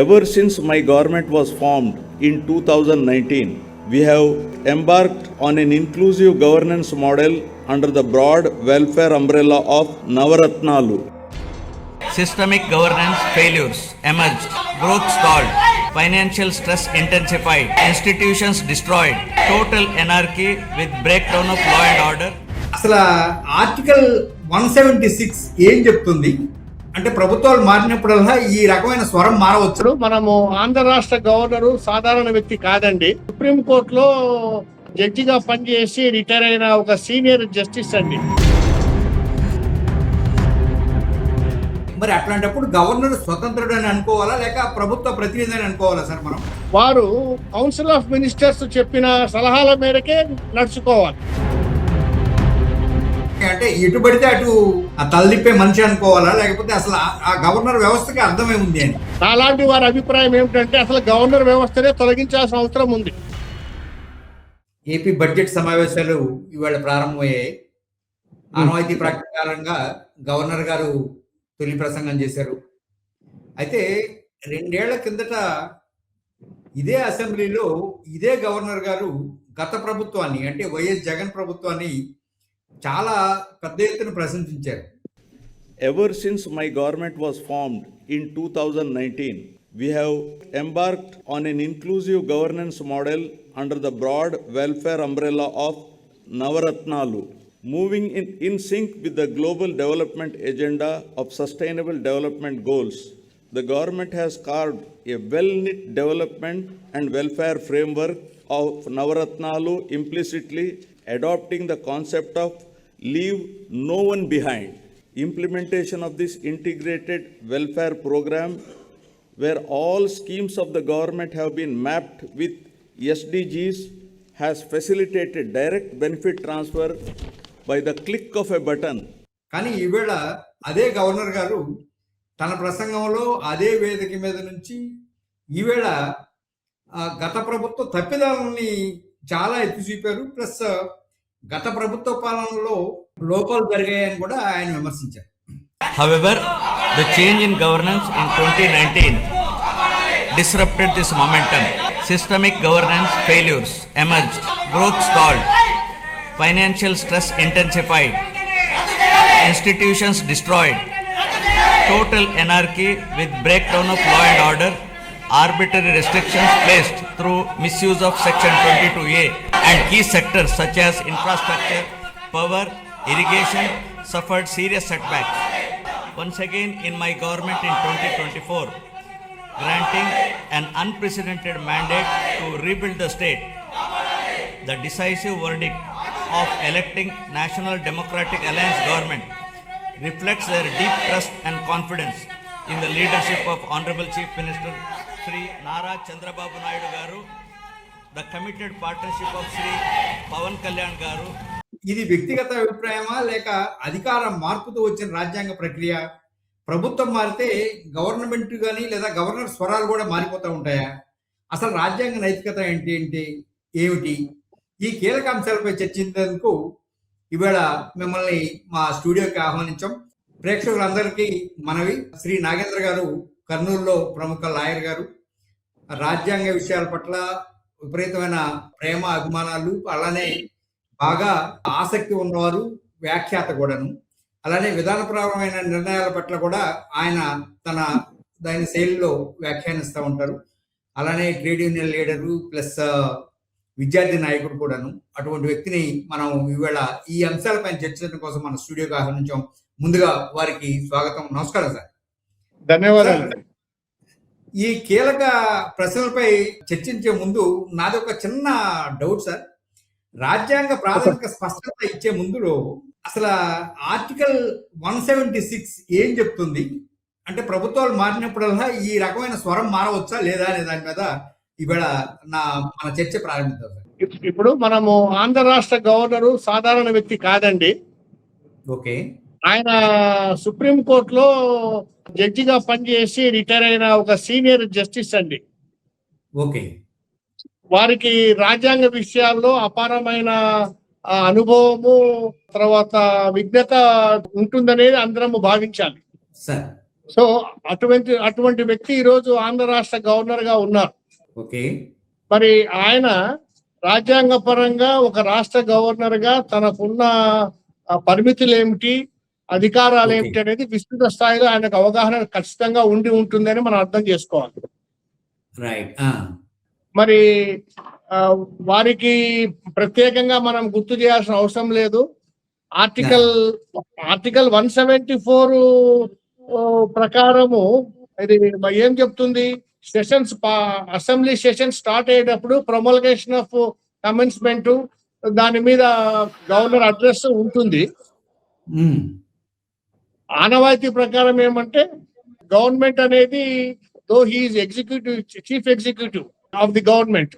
Ever since my government was formed in 2019, we have embarked on an inclusive governance model under the broad welfare umbrella of Navaratnalu. Systemic governance failures emerged, growth stalled, financial stress intensified, institutions destroyed, total anarchy with breakdown of law and order. అసలు article 176 ఏం చెప్తుంది అంటే ప్రభుత్వాలు మారినప్పుడల్లా ఈ రకమైన స్వరం మారవచ్చు. మనము ఆంధ్ర రాష్ట్ర గవర్నరు సాధారణ వ్యక్తి కాదండి. సుప్రీం కోర్టులో జడ్జిగా పనిచేసి రిటైర్ అయిన ఒక సీనియర్ జస్టిస్ అండి. మరి అట్లాంటప్పుడు గవర్నర్ స్వతంత్రుడు అని అనుకోవాలా లేక ప్రభుత్వ ప్రతినిధి అని అనుకోవాలా సార్ మనం? వారు కౌన్సిల్ ఆఫ్ మినిస్టర్స్ చెప్పిన సలహాల మేరకే నడుచుకోవాలి. అంటే ఎటు పడితే అటు తలదిప్పే మనిషి అనుకోవాలా లేకపోతే అసలు ఆ గవర్నర్ వ్యవస్థకి అర్థమే ఉంది అని? అలాంటి వారి అభిప్రాయం ఏమిటంటే అసలు గవర్నర్ వ్యవస్థనే తొలగించాల్సిన అవసరం ఉంది. ఏపీ బడ్జెట్ సమావేశాలు ఇవాళ ప్రారంభమయ్యాయి. ఆనవాయితీ ప్రకారంగా గవర్నర్ గారు తొలి ప్రసంగం చేశారు. అయితే 2 ఏళ్ల కిందట ఇదే అసెంబ్లీలో ఇదే గవర్నర్ గారు గత ప్రభుత్వాన్ని అంటే వైఎస్ జగన్ ప్రభుత్వాన్ని చాలా పెద్ద ఎత్తున ప్రశంసించారు. Ever since my government was formed in 2019, we have embarked on an inclusive governance model under the broad welfare umbrella of Navaratnalu, moving in sync with the global development agenda of sustainable development goals. The government has carved a well-knit development and welfare framework of Navaratnalu, implicitly adopting the concept of leave no one behind. Implementation of this integrated welfare program, where all schemes of the government have been mapped with SDGs, has facilitated direct benefit transfer by the click of a button. కానీ ఈవేళ అదే governor గారు తన ప్రసంగంలో అదే వేదిక మీద నుంచి ఈవేళ గత ప్రభుత్వ తప్పిదాలని చాలా ఎత్తి చూపారు. ప్లస్ గత ప్రభుత్వ పాలనలో లోపాలు జరిగాయని కూడా ఆయన విమర్శించారు. However, the change in governance in 2019 disrupted this momentum. Systemic governance failures emerged, growth stalled, financial stress intensified, institutions destroyed, total anarchy with breakdown of law and order, arbitrary restrictions placed through misuse of Section 22A, and key sectors such as infrastructure, power, irrigation suffered serious setbacks. Once again in my government in 2024, granting an unprecedented mandate to rebuild the state, the decisive verdict of electing National Democratic Alliance government reflects their deep trust and confidence in the leadership of Honorable Chief Minister Sri Nara Chandrababu Naidu Garu, the committed partnership of Sri Pawan Kalyan Garu. ఇది వ్యక్తిగత అభిప్రాయమా లేక అధికార మార్పుతో వచ్చిన రాజ్యాంగ ప్రక్రియ? ప్రభుత్వం మారితే గవర్నమెంట్ కానీ లేదా గవర్నర్ స్వరాలు కూడా మారిపోతూ ఉంటాయా? అసలు రాజ్యాంగ నైతికత ఏమిటి? ఈ కీలక అంశాలపై చర్చించేందుకు ఇవాళ మిమ్మల్ని మా స్టూడియోకి ఆహ్వానించాం. ప్రేక్షకులందరికీ మనవి, శ్రీ నాగేంద్ర గారు కర్నూలులో ప్రముఖ లాయర్ గారు, రాజ్యాంగ విషయాల పట్ల విపరీతమైన ప్రేమ అభిమానాలు, అలానే బాగా ఆసక్తి ఉన్నవారు, వ్యాఖ్యాత కూడాను. అలానే విధానపరమైన నిర్ణయాల పట్ల కూడా ఆయన దాని శైలిలో వ్యాఖ్యానిస్తూ ఉంటారు. అలానే ట్రేడ్ యూనియన్ లీడరు ప్లస్ విద్యార్థి నాయకుడు కూడాను. అటువంటి వ్యక్తిని మనం ఇవాళ ఈ అంశాలపై చర్చించడం కోసం మన స్టూడియోకి ఆహ్వానించాం. ముందుగా వారికి స్వాగతం. నమస్కారం సార్. ధన్యవాదాలు. ఈ కీలక ప్రశ్నలపై చర్చించే ముందు నాది ఒక చిన్న డౌట్ సార్. రాజ్యాంగ ప్రాథమిక స్పష్టత ఇచ్చే ముందులో అసలు ఆర్టికల్ 176 ఏం చెప్తుంది? అంటే ప్రభుత్వాలు మారినప్పుడల్లా ఈ రకమైన స్వరం మారవచ్చా లేదా అనే దాని మీద ఇవాళ మన చర్చ ప్రారంభిద్దాం సార్. ఇప్పుడు మనము ఆంధ్ర రాష్ట్ర గవర్నరు సాధారణ వ్యక్తి కాదండి. ఓకే. ఆయన సుప్రీం కోర్టులో జడ్జిగా పనిచేసి రిటైర్ అయిన ఒక సీనియర్ జస్టిస్ అండి. ఓకే. వారికి రాజ్యాంగ విషయాల్లో అపారమైన అనుభవము తర్వాత విజ్ఞత ఉంటుందనేది అందరము భావించాలి. సార్ సో అటువంటి వ్యక్తి ఈరోజు ఆంధ్ర రాష్ట్ర గవర్నర్ గా ఉన్నారు. ఓకే. మరి ఆయన రాజ్యాంగ పరంగా ఒక రాష్ట్ర గవర్నర్ గా తనకున్న పరిమితులు ఏమిటి, అధికారాలు ఓకే. ఏమిటి అనేది విస్తృత స్థాయిలో ఆయనకు అవగాహన ఖచ్చితంగా ఉంటుందని మనం అర్థం చేసుకోవాలి. రైట్. మరి వారికి ప్రత్యేకంగా మనం గుర్తు చేయాల్సిన అవసరం లేదు. ఆర్టికల్ 174 ప్రకారము ఇది ఏం చెప్తుంది, అసెంబ్లీ సెషన్ స్టార్ట్ అయ్యేటప్పుడు ప్రొమల్గేషన్ ఆఫ్ కమెన్స్మెంట్ దాని మీద గవర్నర్ అడ్రస్ ఉంటుంది. ఆనవాయితీ ప్రకారం ఏమంటే గవర్నమెంట్ అనేది though he is chief executive of the government,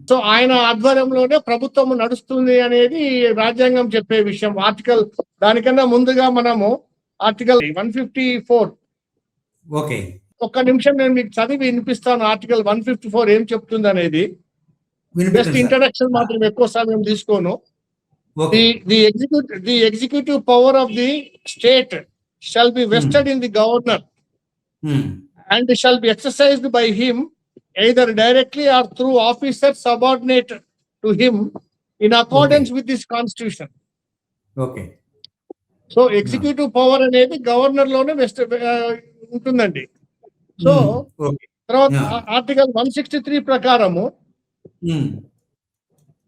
so ఆయన ఆధ్వర్యంలోనే ప్రభుత్వం నడుస్తుంది అనేది రాజ్యాంగం చెప్పే విషయం. దానికన్నా ముందుగా మనము ఆర్టికల్ 154. ఓకే. ఒక్క నిమిషం నేను మీకు చదివి వినిపిస్తాను ఆర్టికల్ 154 ఏం చెప్తుంది అనేది. జస్ట్ ఇంట్రడక్షన్ మాత్రం ఎక్కువ సమయం తీసుకోను. The executive power of the state shall be vested in the governor and shall be exercised by him either directly or through officers subordinate to him in accordance with this constitution. Okay. So executive power అనేది governor లోనే ఉంటుందండి. So తర్వాత article 163 ప్రకారము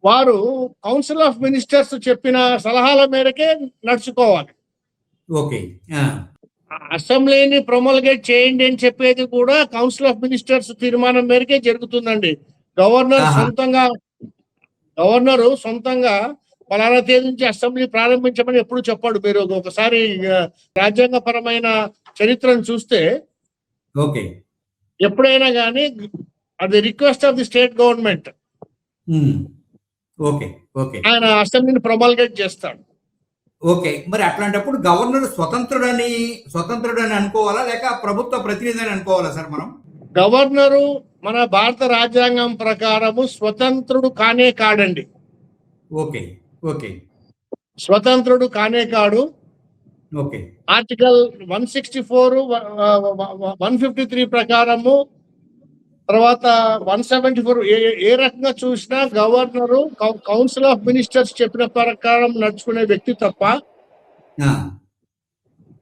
వారు council of ministers చెప్పిన సలహాల మేరకే నడుచుకోవాలి. ఓకే. అసెంబ్లీని ప్రొమల్గేట్ చేయండి అని చెప్పేది కూడా కౌన్సిల్ ఆఫ్ మినిస్టర్స్ తీర్మానం మేరకే జరుగుతుందండి. గవర్నరు సొంతంగా పలానా తేదీ నుంచి అసెంబ్లీ ప్రారంభించమని ఎప్పుడు చెప్పాడు. మీరు ఒకసారి రాజ్యాంగపరమైన చరిత్రను చూస్తే ఓకే, ఎప్పుడైనా కానీ అది request of the state government okay okay ఆయన అసెంబ్లీని ప్రొమల్గేట్ చేస్తాడు. ఓకే. మరి అట్లాంటప్పుడు గవర్నర్ స్వతంత్రుడని అనుకోవాలా లేక ప్రభుత్వ ప్రతినిధి అని అనుకోవాలా సార్ మనం? గవర్నరు మన భారత రాజ్యాంగం ప్రకారము స్వతంత్రుడు కానే కాడండి. ఓకే ఓకే స్వతంత్రుడు కానే కాడు. ఓకే. ఆర్టికల్ 164, 153 ప్రకారము, తర్వాత 174 ఏ రకంగా చూసినా గవర్నరు కౌన్సిల్ ఆఫ్ మినిస్టర్స్ చెప్పిన ప్రకారం నడుచుకునే వ్యక్తి తప్ప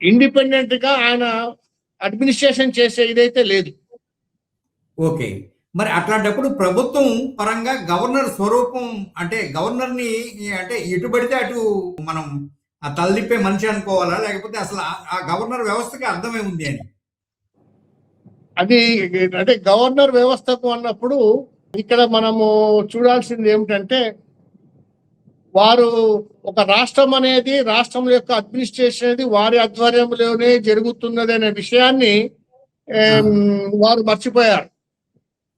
ఇండిపెండెంట్ గా ఆయన అడ్మినిస్ట్రేషన్ చేసే ఇదైతే లేదు. ఓకే. మరి అట్లాంటప్పుడు ప్రభుత్వం పరంగా గవర్నర్ స్వరూపం అంటే గవర్నర్ ని అంటే ఎటు పడితే అటు మనం తలదిప్పే మనిషి అనుకోవాలా లేకపోతే అసలు ఆ గవర్నర్ వ్యవస్థకి అర్థమే ఉంది అని? అది అంటే గవర్నర్ వ్యవస్థకు అన్నప్పుడు ఇక్కడ మనము చూడాల్సింది ఏమిటంటే వారు ఒక రాష్ట్రం అనేది రాష్ట్రం యొక్క అడ్మినిస్ట్రేషన్ అనేది వారి ఆధ్వర్యంలోనే జరుగుతున్నది అనే విషయాన్ని వారు మర్చిపోయారు.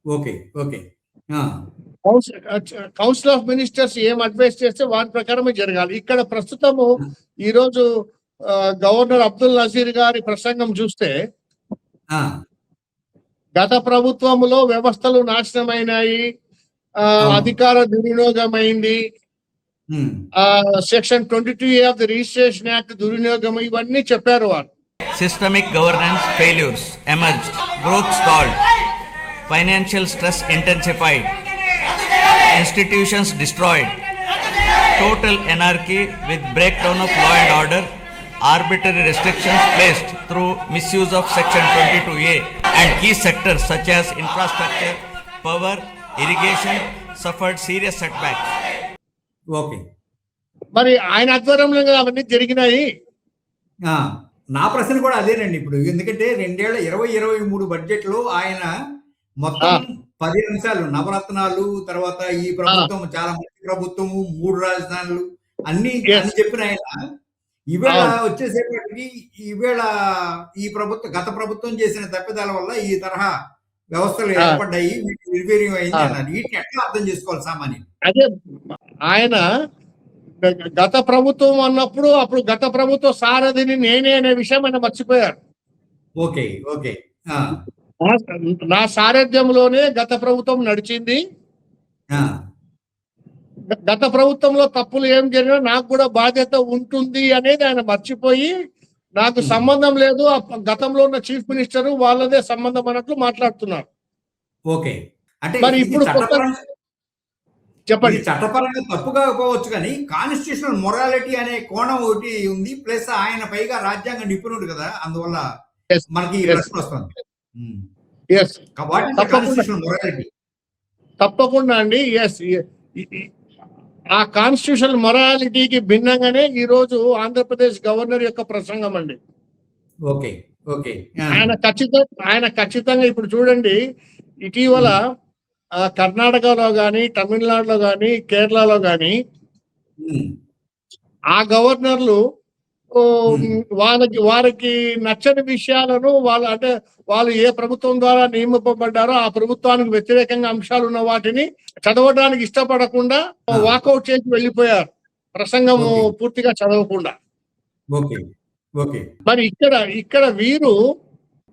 Okay okay. Council of ministers ఏం అడ్వైస్ చేస్తే వాటి ప్రకారమే జరగాలి. ఇక్కడ ప్రస్తుతము ఈరోజు గవర్నర్ అబ్దుల్ నజీర్ గారి ప్రసంగం చూస్తే గత ప్రభుత్వంలో వ్యవస్థలు నాశనమైనాయి, అధికార దుర్వినియోగమైంది, section 22A of the registration act దుర్వినియోగం, ఇవన్నీ చెప్పారు వారు. Systemic governance failures emerged, growth stalled, financial stress intensified, institutions destroyed, total anarchy with breakdown of law and order, arbitrary restrictions placed through misuse of section 22A, and key sectors such as infrastructure, power, irrigation suffered serious setbacks. Okay. మరి ఆయన ఆధ్వర్యంలో అవన్నీ జరిగినాయి. నా ప్రశ్న కూడా అదేనండి. ఇప్పుడు ఎందుకంటే 2023 బడ్జెట్ లో ఆయన మొత్తం 10 అంశాలు, నవరత్నాలు, తర్వాత ఈ ప్రభుత్వం చాలా మంచి ప్రభుత్వము, 3 రాజధానులు అన్ని చెప్పిన ఆయన ఈవేళ వచ్చేసేపటికి ఈ గత ప్రభుత్వం చేసిన తప్పిదాల వల్ల ఈ తరహా వ్యవస్థలు ఏర్పడ్డాయి, నిర్వీర్యం అయింది అన్నారు. వీటిని ఎట్లా అర్థం చేసుకోవాలి సామాన్యులు? అదే ఆయన గత ప్రభుత్వం అన్నప్పుడు అప్పుడు గత ప్రభుత్వ సారథిని నేనే అనే విషయం ఆయన మర్చిపోయారు. Okay okay. నా సారథ్యంలోనే గత ప్రభుత్వం నడిచింది, గత ప్రభుత్వంలో తప్పులు ఏం జరిగినా నాకు కూడా బాధ్యత ఉంటుంది అనేది ఆయన మర్చిపోయి నాకు సంబంధం లేదు, గతంలో ఉన్న చీఫ్ మినిస్టర్ వాళ్ళదే సంబంధం అన్నట్లు మాట్లాడుతున్నారు. ఓకే. అంటే మరి ఇది ఇప్పుడు చట్టపరంగా చెప్పండి. ఇది చట్టపరంగా తప్పుగా పోవచ్చు కానీ కాన్స్టిట్యూషనల్ మొరాలిటీ అనే కోణం ఒకటి ఉంది. ప్లస్ ఆయన పైగా రాజ్యాంగ నిపుణుడు కదా, అందువల్ల Yes, మనకి ఈ yes, ప్రశ్న వస్తుంది. yes. వాట్ ఇస్ ద తప్పకుండా. Constitutional morality? తప్పకుండా అండి. ఎస్, ఆ కాన్స్టిట్యూషన్ మొరాలిటీకి భిన్నంగానే ఈ రోజు ఆంధ్రప్రదేశ్ గవర్నర్ యొక్క ప్రసంగం అండి. ఓకే. ఓకే. ఆయన ఖచ్చితంగా ఇప్పుడు చూడండి, ఇటీవల కర్ణాటకలో గాని, తమిళనాడులో గాని, కేరళలో గాని ఆ గవర్నర్లు వారికి నచ్చని విషయాలను వాళ్ళు ఏ ప్రభుత్వం ద్వారా నియమింపబడ్డారో ఆ ప్రభుత్వానికి వ్యతిరేకంగా అంశాలు ఉన్న వాటిని చదవడానికి ఇష్టపడకుండా వాకౌట్ చేసి వెళ్ళిపోయారు, ప్రసంగం పూర్తిగా చదవకుండా. మరి ఇక్కడ వీరు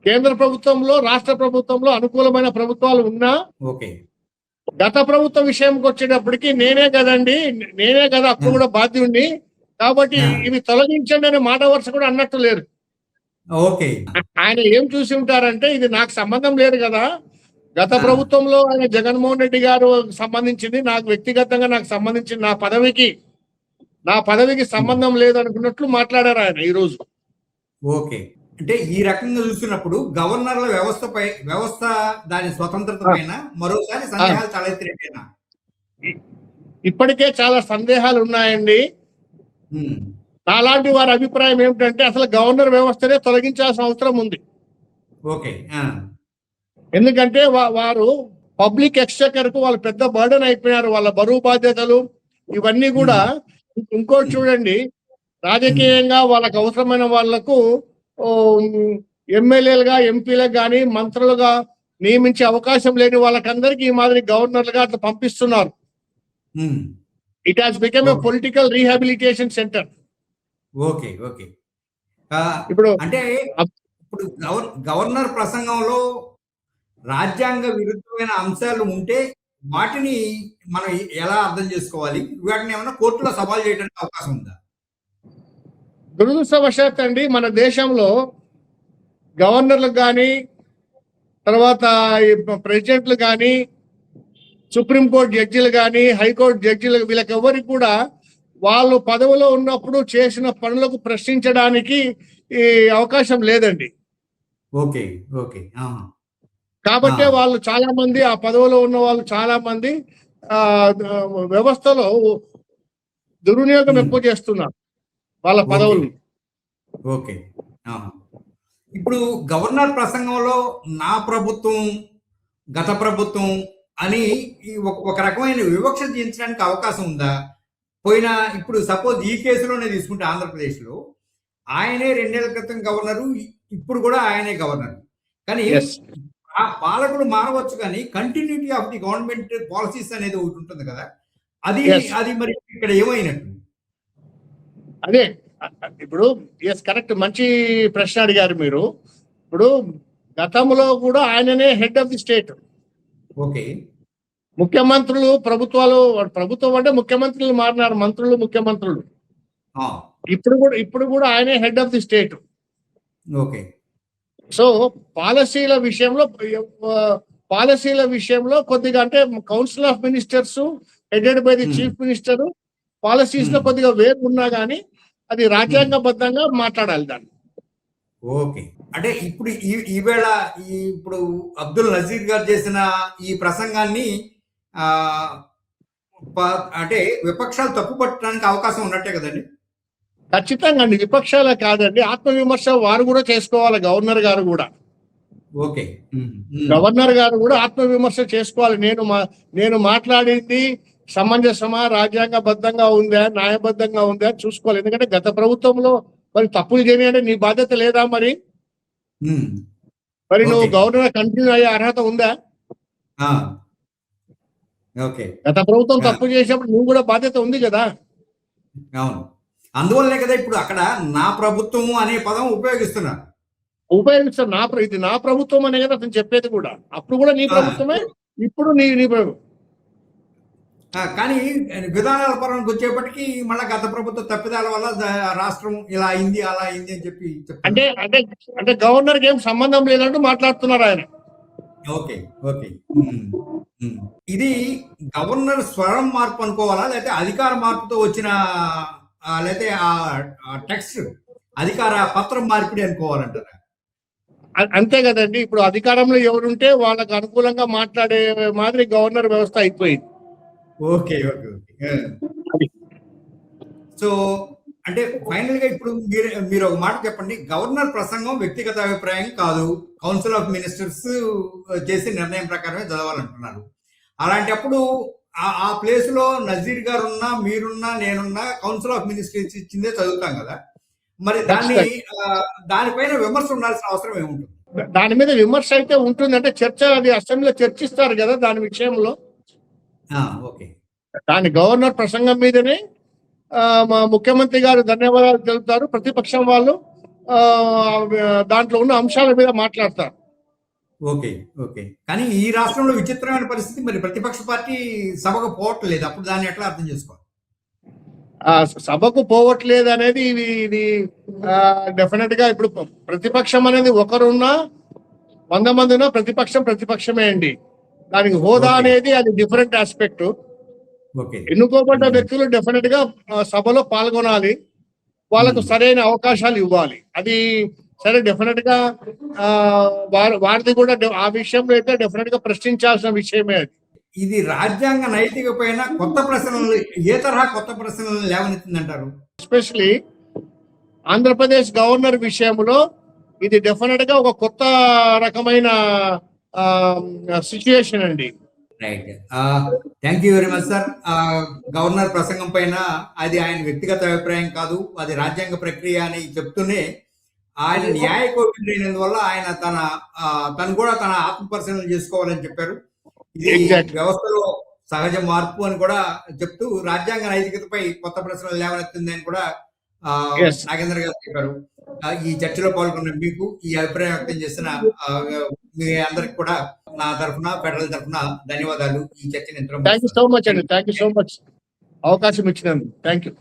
కేంద్ర ప్రభుత్వంలో, రాష్ట్ర ప్రభుత్వంలో అనుకూలమైన ప్రభుత్వాలు ఉన్నా గత ప్రభుత్వ విషయంకి వచ్చేటప్పటికి నేనే కదా అప్పుడు కూడా బాధ్యుణ్ణి, కాబట్టి ఇవి తొలగించండి అనే మాట వరుస కూడా అన్నట్టు లేరు. ఆయన ఏం చూసి ఉంటారంటే, ఇది నాకు సంబంధం లేదు కదా, గత ప్రభుత్వంలో ఆయన జగన్మోహన్ రెడ్డి గారు సంబంధించింది, నాకు వ్యక్తిగతంగా నాకు సంబంధించింది, నా పదవికి సంబంధం లేదు అనుకున్నట్లు మాట్లాడారు ఆయన ఈ రోజు. ఓకే. అంటే ఈ రకంగా చూసినప్పుడు గవర్నర్ల వ్యవస్థ దాని స్వతంత్రత పైన మరోసారి సందేహాలు తలెత్తినట్టేనా? ఇప్పటికే చాలా సందేహాలు ఉన్నాయండి. నాలాంటి వారి అభిప్రాయం ఏమిటంటే అసలు గవర్నర్ వ్యవస్థనే తొలగించాల్సిన అవసరం ఉంది. ఎందుకంటే వారు పబ్లిక్ ఎక్స్చెకర్ కు వాళ్ళు పెద్ద బర్డెన్ అయిపోయినారు, వాళ్ళ బరువు బాధ్యతలు ఇవన్నీ కూడా. ఇంకోటి చూడండి, రాజకీయంగా వాళ్ళకు అవసరమైన వాళ్లకు ఎమ్మెల్యేలుగా, ఎంపీలకు కానీ, మంత్రులుగా నియమించే అవకాశం లేని వాళ్ళకందరికీ ఈ మాదిరి గవర్నర్లుగా అట్లా పంపిస్తున్నారు. It has become a political rehabilitation centre. ఇప్పుడు అంటే ఇప్పుడు గవర్నర్ ప్రసంగంలో రాజ్యాంగ విరుద్ధమైన అంశాలు ఉంటే వాటిని మనం ఎలా అర్థం చేసుకోవాలి? వాటిని ఏమైనా కోర్టులో సవాల్ చేయడానికి అవకాశం ఉందా? దురదృష్టవశాత్ అండి, మన దేశంలో గవర్నర్లకు కానీ, తర్వాత ప్రెసిడెంట్లు కానీ, సుప్రీంకోర్టు జడ్జిలు కానీ, హైకోర్టు జడ్జిలు, వీళ్ళకి ఎవరికి కూడా వాళ్ళు పదవిలో ఉన్నప్పుడు చేసిన పనులకు ప్రశ్నించడానికి ఈ అవకాశం లేదండి. కాబట్టి వాళ్ళు చాలా మంది, ఆ పదవిలో ఉన్న వాళ్ళు చాలా మంది వ్యవస్థలో దుర్వినియోగం ఎక్కువ చేస్తున్నారు వాళ్ళ పదవులు. ఇప్పుడు గవర్నర్ ప్రసంగంలో నా ప్రభుత్వం, గత ప్రభుత్వం అని ఒక రకమైన వివక్ష దించడానికి అవకాశం ఉందా? ఇప్పుడు సపోజ్ ఈ కేసులోనే తీసుకుంటే ఆంధ్రప్రదేశ్లో ఆయనే 2 ఏళ్ల క్రితం గవర్నరు, ఇప్పుడు కూడా ఆయనే గవర్నర్. కానీ ఆ పాలకుడు మారవచ్చు, కానీ continuity of the government policies అనేది ఒకటి ఉంటుంది కదా, అది మరి ఇక్కడ ఏమైనట్టు? అదే ఇప్పుడు కరెక్ట్, మంచి ప్రశ్న అడిగారు మీరు. ఇప్పుడు గతంలో కూడా ఆయననే హెడ్ ఆఫ్ ది స్టేట్. ముఖ్యమంత్రులు, ప్రభుత్వం అంటే ముఖ్యమంత్రులు మారినారు, మంత్రులు, ముఖ్యమంత్రులు. ఇప్పుడు కూడా ఆయనే head of the state. So పాలసీల విషయంలో కొద్దిగా, అంటే council of ministers headed by the chief minister, policies లో కొద్దిగా వేరు ఉన్నా గానీ అది రాజ్యాంగబద్ధంగా మాట్లాడాలి దాన్ని. అంటే ఈవేళ ఇప్పుడు అబ్దుల్ నజీర్ గారు చేసిన ఈ ప్రసంగాన్ని అంటే విపక్షాలు తప్పు పట్టడానికి అవకాశం ఉన్నట్టే కదండి? ఖచ్చితంగా అండి, విపక్షాలే కాదండి, ఆత్మవిమర్శ వారు కూడా చేసుకోవాలి. గవర్నర్ గారు కూడా ఆత్మవిమర్శ చేసుకోవాలి. నేను మాట్లాడింది సమంజసమా, రాజ్యాంగబద్ధంగా ఉందా, న్యాయబద్ధంగా ఉందా చూసుకోవాలి. ఎందుకంటే గత ప్రభుత్వంలో మరి తప్పులు చేయని నీ బాధ్యత లేదా? మరి నువ్వు గవర్నర్ కంటిన్యూ అయ్యే అర్హత ఉందా? గత ప్రభుత్వం తప్పు చేసినప్పుడు నువ్వు కూడా బాధ్యత ఉంది కదా. అవును, అందువల్లనే కదా ఇప్పుడు అక్కడ నా ప్రభుత్వము అనే పదం ఉపయోగిస్తున్నారు. ఇది నా ప్రభుత్వం అనే కదా అతను చెప్పేది కూడా. అప్పుడు కూడా నీ ప్రభుత్వమే, ఇప్పుడు నీ ప్రభుత్వం. కానీ విధానాల పరంగా వచ్చేప్పటికి మళ్ళీ గత ప్రభుత్వ తప్పిదాల వల్ల రాష్ట్రం ఇలా అయింది అలా అయింది అని చెప్పి చెప్తున్నారు. అంటే అంటే అంటే గవర్నర్ కి ఏం సంబంధం లేదంటూ మాట్లాడుతున్నారు ఆయన. ఓకే ఓకే ఇది గవర్నర్ స్వరం మార్పు అనుకోవాలా, లేకపోతే అధికార మార్పుతో వచ్చిన లేకపోతే ఆ టెక్స్ట్ అధికార పత్రం మార్పిడి అనుకోవాలంటారా? అంతే కదండి. ఇప్పుడు అధికారంలో ఎవరుంటే వాళ్ళకు అనుకూలంగా మాట్లాడే మాదిరి గవర్నర్ వ్యవస్థ అయిపోయింది. ఓకే ఓకే ఓకే సో అంటే ఫైనల్ గా ఇప్పుడు మీరు ఒక మాట చెప్పండి. గవర్నర్ ప్రసంగం వ్యక్తిగత అభిప్రాయం కాదు, కౌన్సిల్ ఆఫ్ మినిస్టర్స్ చేసే నిర్ణయం ప్రకారమే చదవాలంటున్నారు. అలాంటప్పుడు ఆ ప్లేస్ లో నజీర్ గారు ఉన్నా, మీరున్నా, నేనున్నా కౌన్సిల్ ఆఫ్ మినిస్టర్స్ ఇచ్చిందే చదువుతాం కదా. మరి దానిపైన విమర్శ ఉండాల్సిన అవసరం ఏముంటుంది? దాని మీద విమర్శ అయితే ఉంటుంది. అంటే చర్చ, అది అసెంబ్లీలో చర్చిస్తారు కదా దాని విషయంలో. ఓకే, దాని గవర్నర్ ప్రసంగం మీదనే మా ముఖ్యమంత్రి గారు ధన్యవాదాలు తెలుపుతారు, ప్రతిపక్షం వాళ్ళు దాంట్లో ఉన్న అంశాల మీద మాట్లాడతారు. ఓకే ఓకే కానీ ఈ రాష్ట్రంలో విచిత్రమైన పరిస్థితి, మరి ప్రతిపక్ష పార్టీ సభకు పోవట్లేదు. అప్పుడు దాన్ని ఎట్లా అర్థం చేసుకోవాలి? సభకు పోవట్లేదు అనేది ఇది డెఫినెట్ గా ఇప్పుడు ప్రతిపక్షం అనేది ఒకరున్నా 100 మంది ఉన్నా ప్రతిపక్షమే అండి. దానికి హోదా అనేది అది డిఫరెంట్ ఆస్పెక్ట్. ఎన్నుకోబడ్డ వ్యక్తులు డెఫినెట్ గా సభలో పాల్గొనాలి, వాళ్ళకు సరైన అవకాశాలు ఇవ్వాలి. అది సరే, డెఫినెట్ గా వారిది కూడా ఆ విషయంలో అయితే డెఫినెట్ గా ప్రశ్నించాల్సిన విషయమే అది. ఇది రాజ్యాంగ నైతిక పైన కొత్త ప్రశ్నలు, ఏ తరహా కొత్త ప్రశ్నలు లేవనెత్తిందంటారు? ఎస్పెషలీ ఆంధ్రప్రదేశ్ గవర్నర్ విషయంలో ఇది డెఫినెట్ గా ఒక కొత్త రకమైన సిచ్యుయేషన్ అండి. Right, thank you very much sir. Governor ప్రసంగం పైన అది ఆయన వ్యక్తిగత అభిప్రాయం కాదు, అది రాజ్యాంగ ప్రక్రియ అని చెప్తూనే ఆయన న్యాయ కోవిడ్ అయినందువల్ల ఆయన తను కూడా తన ఆత్మ పరిశీలన చేసుకోవాలని చెప్పారు. ఇది వ్యవస్థలో సహజ మార్పు అని కూడా చెప్తూ రాజ్యాంగ నైతికతపై కొత్త ప్రశ్నలు లేవనెత్తింది అని కూడా నాగేంద్ర గారు చెప్పారు. ఈ చర్చలో పాల్గొన్న మీకు, ఈ అభిప్రాయం వ్యక్తం చేసిన మీ అందరికి కూడా నా తరఫున, ఫెడరల్ తరఫున ధన్యవాదాలు. ఈ చర్చను థ్యాంక్ యూ సో మచ్ అండి. థ్యాంక్ యూ సో మచ్ అవకాశం ఇచ్చినందుకు. Thank you.